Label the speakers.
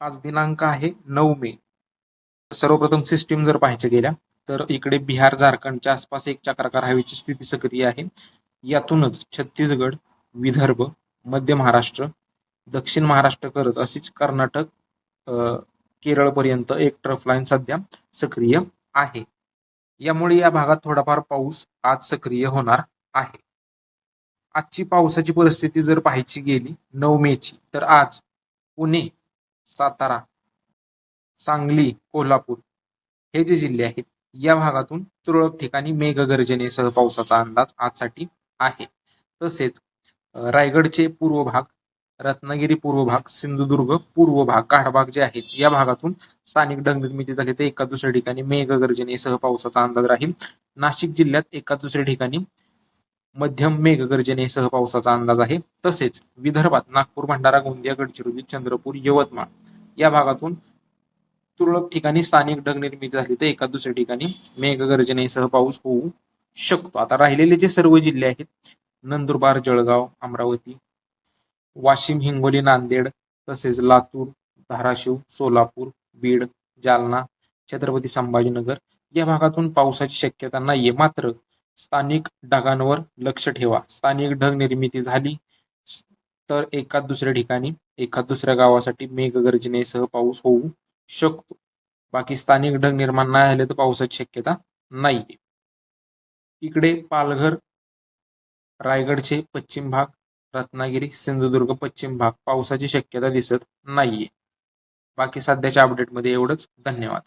Speaker 1: आज दिनांक आहे 9 मे. सर्वप्रथम सिस्टीम जर पाहायच्या गेल्या तर इकडे बिहार झारखंडच्या आसपास एक चक्राकार हवेची स्थिती सक्रिय आहे. यातूनच छत्तीसगड, विदर्भ, मध्य महाराष्ट्र, दक्षिण महाराष्ट्र करत अशीच कर्नाटक, केरळपर्यंत एक ट्रफ लाईन सध्या सक्रिय आहे. यामुळे या भागात थोडाफार पाऊस आज सक्रिय होणार आहे. आजची पावसाची परिस्थिती जर पाहायची गेली 9 मेची तर आज पुणे, सातारा, सांगली, कोल्हापूर हे जे जिल्हे आहेत या भागातून तुरळक ठिकाणी मेघगर्जनेसह पावसाचा अंदाज आजसाठी आहे. तसेच रायगडचे पूर्व भाग, रत्नागिरी पूर्व भाग, सिंधुदुर्ग पूर्व भाग, काळभाग जे आहेत या भागातून स्थानिक ढगनिर्मिती झाली तर एका दुसऱ्या ठिकाणी मेघगर्जनेसह पावसाचा अंदाज राहील. नाशिक जिल्ह्यात एका दुसऱ्या ठिकाणी मध्यम मेघगर्जनेसह पावसाचा अंदाज आहे. तसेच विदर्भात नागपूर, भंडारा, गोंदिया, गडचिरोली, चंद्रपूर, यवतमाळ या भागातून तुरळक ठिकाणी स्थानिक ढगनिर्मिती झाली तर एका दुसऱ्या ठिकाणी मेघगर्जनेसह पाऊस होऊ शकतो. आता राहिलेले जे सर्व जिल्हे आहेत नंदुरबार, जळगाव, अमरावती, वाशिम, हिंगोली, नांदेड, तसेच लातूर, धाराशिव, सोलापूर, बीड, जालना, छत्रपती संभाजीनगर या भागातून पावसाची शक्यता नाहीये. मात्र स्थानिक ढगांवर लक्ष ठेवा. स्थानिक ढग निर्मिती झाली तर एका दुसऱ्या ठिकाणी एका दुसऱ्या गावासाठी मेघगर्जनेसह पाऊस होऊ शकतो. बाकी स्थानिक ढग निर्माण नाही झाले तर पावसाची शक्यता नाहीये. इकडे पालघर, रायगडचे पश्चिम भाग, रत्नागिरी, सिंधुदुर्ग पश्चिम भाग पावसाची शक्यता दिसत नाहीये. बाकी सध्याच्या अपडेटमध्ये एवढंच. धन्यवाद.